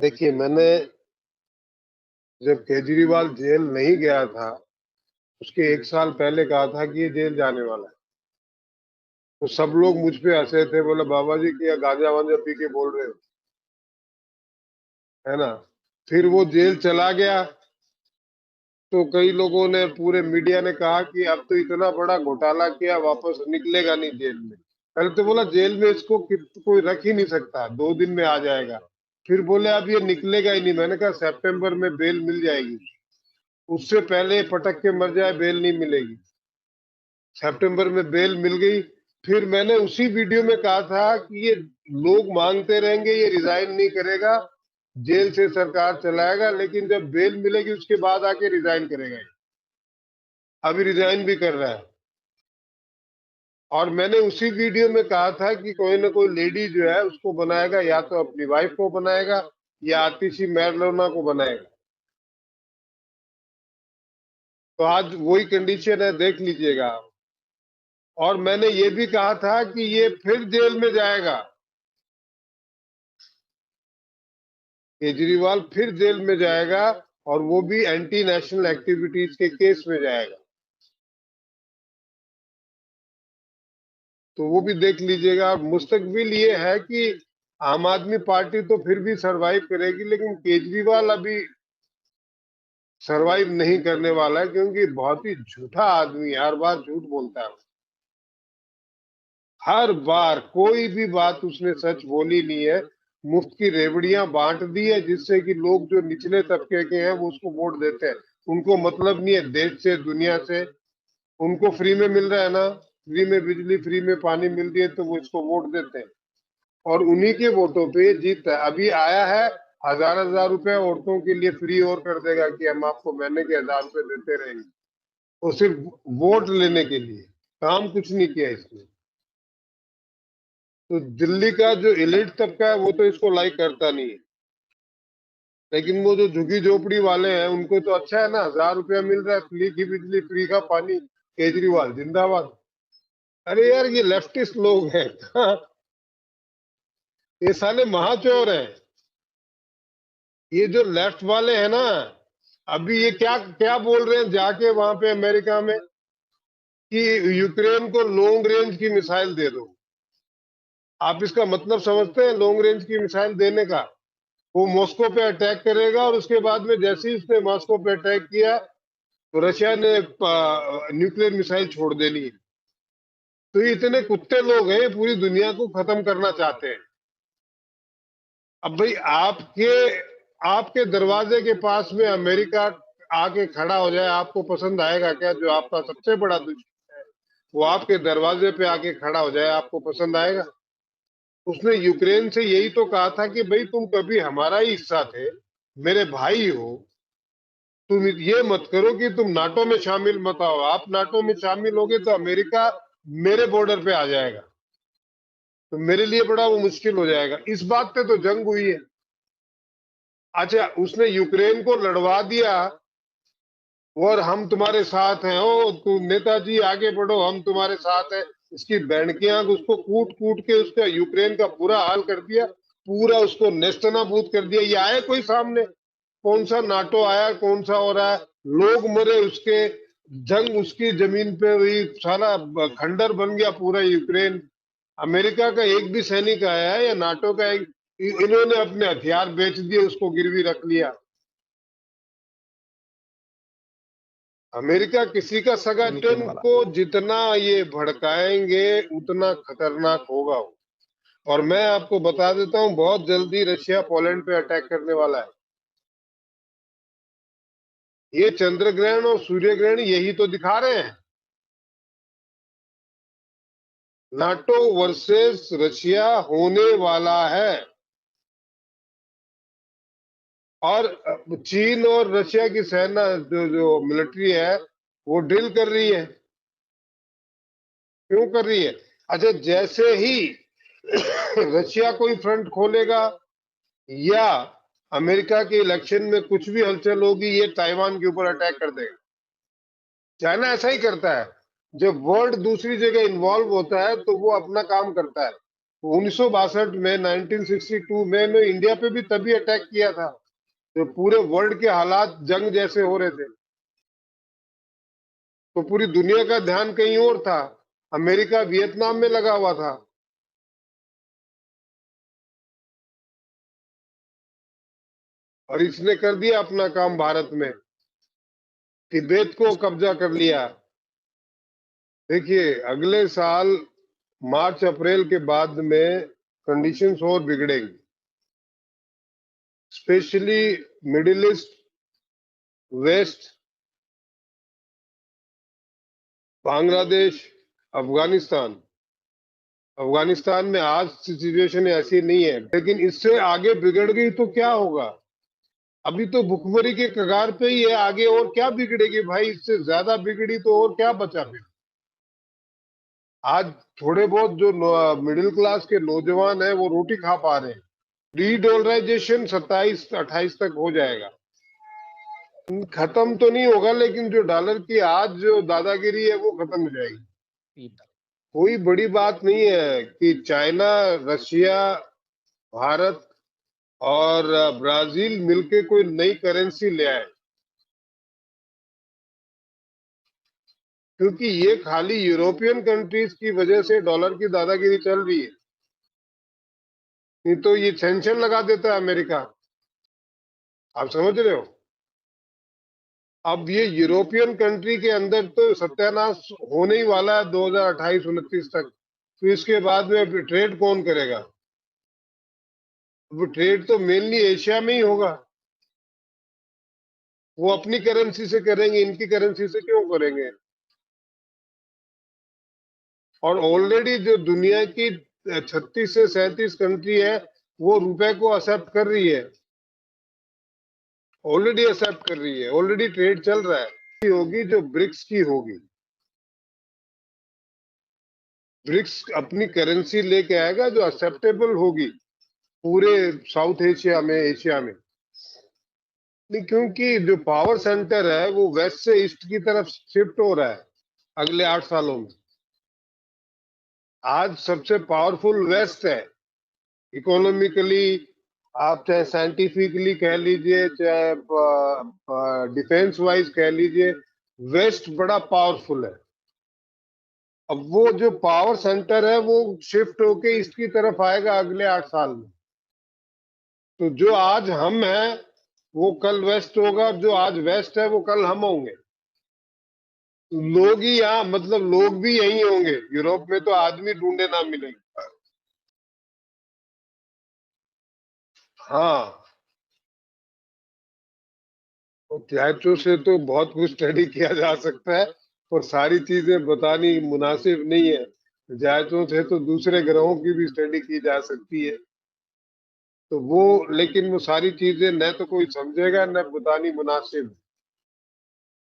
देखिए, मैंने जब केजरीवाल जेल नहीं गया था, उसके 1 साल पहले कहा था कि ये जेल जाने वाला है। तो सब लोग मुझ पे हँसे थे, बोले बाबा जी क्या गांजा-वांजा पी के बोल रहे हो, है ना? फिर वो जेल चला गया, तो कई लोगों ने पूरे मीडिया ने कहा कि अब तो इतना बड़ा घोटाला किया, वापस निकलेगा नहीं जेल में। पहले तो बोला जेल में इसको कोई रख ही नहीं सकता, 2 दिन में आ जाएगा। फिर बोले अब ये निकलेगा ही नहीं। मैंने कहा सितंबर में बेल मिल जाएगी। उससे पहले पटक के मर जाए बेल नहीं मिलेगी। सितंबर में बेल मिल गई। फिर मैंने उसी वीडियो में कहा था कि ये लोग मांगते रहेंगे, ये रिजाइन नहीं करेगा, जेल से सरकार चलाएगा, लेकिन जब बेल मिलेगी उसके बाद आके रिजाइन करेगा। अभी रिजाइन भी कर रहा है। और मैंने उसी वीडियो में कहा था कि कोई ना कोई लेडी जो है उसको बनाएगा, या तो अपनी वाइफ को बनाएगा या आतिशी मैरलोना को बनाएगा। तो आज वही कंडीशन है, देख लीजिएगा आप। और मैंने ये भी कहा था कि ये फिर जेल में जाएगा, केजरीवाल फिर जेल में जाएगा, और वो भी एंटी नेशनल एक्टिविटीज के केस में जाएगा। तो वो भी देख लीजिएगा। मुस्तकबिल ये है कि आम आदमी पार्टी तो फिर भी सरवाइव करेगी, लेकिन केजरीवाल अभी सरवाइव नहीं करने वाला है, क्योंकि बहुत ही झूठा आदमी है, हर बार झूठ बोलता है। हर बार कोई भी बात उसने सच बोली नहीं है। मुफ्त की रेवड़ियां बांट दी है, जिससे कि लोग जो निचले तबके के हैं वो उसको वोट देते हैं। उनको मतलब नहीं है देश से, दुनिया से। उनको फ्री में मिल रहा है ना, फ्री में बिजली, फ्री में पानी मिल रही है, तो वो इसको वोट देते हैं। और उन्हीं के वोटों पे जीतता है। अभी आया है, हजार हजार रुपए औरतों के लिए फ्री और कर देगा कि हम आपको महीने के 1000 रुपए देते रहेंगे। वो सिर्फ वोट लेने के लिए, काम कुछ नहीं किया इसने। तो दिल्ली का जो एलिट तबका है वो तो इसको लाइक करता नहीं है, लेकिन वो जो झुग्गी झोपड़ी वाले हैं उनको तो अच्छा है ना, 1000 रुपया मिल रहा है, फ्री की बिजली, फ्री का पानी, केजरीवाल जिंदाबाद। अरे यार, ये लेफ्टिस्ट लोग हैं। ये साले महाचोर हैं। ये जो लेफ्ट वाले हैं ना, अभी ये क्या क्या बोल रहे हैं जाके वहां पे अमेरिका में, कि यूक्रेन को लॉन्ग रेंज की मिसाइल दे दो। आप इसका मतलब समझते हैं लॉन्ग रेंज की मिसाइल देने का? वो मॉस्को पे अटैक करेगा, और उसके बाद में जैसे ही उसने मॉस्को पे अटैक किया, तो रशिया ने न्यूक्लियर मिसाइल छोड़ देनी है। तो ये इतने कुत्ते लोग हैं, पूरी दुनिया को खत्म करना चाहते हैं। अब भाई आपके दरवाजे के पास में अमेरिका आके खड़ा हो जाए, आपको पसंद आएगा क्या? जो आपका सबसे बड़ा दुश्मन है वो आपके दरवाजे पे आके खड़ा हो जाए, आपको पसंद आएगा? उसने यूक्रेन से यही तो कहा था कि भाई तुम कभी हमारा ही हिस्सा थे, मेरे भाई हो, तुम ये मत करो कि तुम नाटो में शामिल मत आओ। आप नाटो में शामिल होगे तो अमेरिका मेरे बॉर्डर पे आ जाएगा, तो मेरे लिए बड़ा वो मुश्किल हो जाएगा। इस बात पे तो जंग हुई है। अच्छा, उसने यूक्रेन को लड़वा दिया, और हम तुम्हारे साथ हैं, ओ तुम नेताजी आगे बढ़ो, हम तुम्हारे साथ हैं। इसकी बैंड की आंख, उसको कूट कूट के उसका यूक्रेन का पूरा हाल कर दिया, पूरा उसको नेस्तनाबूद कर दिया। ये आए कोई सामने? कौन सा नाटो आया, कौन सा हो रहा है? लोग मरे उसके, जंग उसकी जमीन पे हुई, सारा खंडर बन गया पूरा यूक्रेन। अमेरिका का एक भी सैनिक आया है या नाटो का एक? इन्होंने अपने हथियार बेच दिए, उसको गिरवी रख लिया। अमेरिका किसी का सगा निकलने टन वाला। को जितना ये भड़काएंगे उतना खतरनाक होगा वो। और मैं आपको बता देता हूँ, बहुत जल्दी रशिया पोलैंड पे अटैक करने वाला है। ये चंद्र ग्रहण और सूर्य ग्रहण यही तो दिखा रहे हैं। नाटो वर्सेस रशिया होने वाला है। और चीन और रशिया की सेना, जो मिलिट्री है, वो ड्रिल कर रही है। क्यों कर रही है? अच्छा, जैसे ही रशिया कोई फ्रंट खोलेगा, या अमेरिका के इलेक्शन में कुछ भी हलचल होगी, ये ताइवान के ऊपर अटैक कर देगा। चाइना ऐसा ही करता है। जब वर्ल्ड दूसरी जगह इन्वॉल्व होता है तो वो अपना काम करता है। 1962 में, 1962 में ने इंडिया पे भी तभी अटैक किया था तो पूरे वर्ल्ड के हालात जंग जैसे हो रहे थे, तो पूरी दुनिया का ध्यान कहीं और था। अमेरिका वियतनाम में लगा हुआ था, और इसने कर दिया अपना काम भारत में, तिब्बत को कब्जा कर लिया। देखिए अगले साल मार्च अप्रैल के बाद में कंडीशंस और बिगड़ेंगी, specially Middle East, West, Bangladesh, Afghanistan. Afghanistan में आज सिचुएशन ऐसी नहीं है, लेकिन इससे आगे बिगड़ गई तो क्या होगा? अभी तो भुखमरी के कगार पे ही है, आगे और क्या बिगड़ेगी भाई? इससे ज्यादा बिगड़ी तो और क्या बचा फिर? आज थोड़े बहुत जो मिडिल क्लास के नौजवान है वो रोटी खा पा रहे हैं। डी डॉलराइजेशन 27-28 तक हो जाएगा, खत्म तो नहीं होगा, लेकिन जो डॉलर की आज जो दादागिरी है वो खत्म हो जाएगी। कोई बड़ी बात नहीं है कि चाइना, रशिया, भारत और ब्राजील मिलके कोई नई करेंसी ले आए, क्योंकि ये खाली यूरोपियन कंट्रीज की वजह से डॉलर की दादागिरी चल रही है। नहीं तो ये सैंक्शन लगा देता है अमेरिका, आप समझ रहे हो? अब ये यूरोपियन कंट्री के अंदर तो सत्यानाश होने ही वाला है 2028-29 तक, तो इसके बाद में ट्रेड कौन करेगा? वो ट्रेड तो मेनली एशिया में ही होगा, वो अपनी करेंसी से करेंगे, इनकी करेंसी से क्यों करेंगे? और ऑलरेडी जो दुनिया की 36 से 37 कंट्री है वो रुपए को एक्सेप्ट कर रही है, ऑलरेडी एक्सेप्ट कर रही है, ऑलरेडी ट्रेड चल रहा है। होगी जो ब्रिक्स की होगी, ब्रिक्स अपनी करेंसी लेके आएगा जो एक्सेप्टेबल होगी पूरे साउथ एशिया में, एशिया में। नहीं, क्योंकि जो पावर सेंटर है वो वेस्ट से ईस्ट की तरफ शिफ्ट हो रहा है अगले 8 सालों में। आज सबसे पावरफुल वेस्ट है, इकोनॉमिकली, आप चाहे साइंटिफिकली कह लीजिए, चाहे डिफेंस वाइज कह लीजिए, वेस्ट बड़ा पावरफुल है। अब वो जो पावर सेंटर है वो शिफ्ट होके इसकी तरफ आएगा अगले 8 साल में, तो जो आज हम हैं वो कल वेस्ट होगा, और जो आज वेस्ट है वो कल हम होंगे। लोग ही यहाँ, मतलब लोग भी यही होंगे, यूरोप में तो आदमी ढूंढे ना मिलेंगे। हाँ, तो त्याचों से तो बहुत कुछ स्टडी किया जा सकता है, और सारी चीजें बतानी मुनासिब नहीं है। जायचों से तो दूसरे ग्रहों की भी स्टडी की जा सकती है, तो वो, लेकिन वो सारी चीजें न तो कोई समझेगा न बतानी मुनासिब।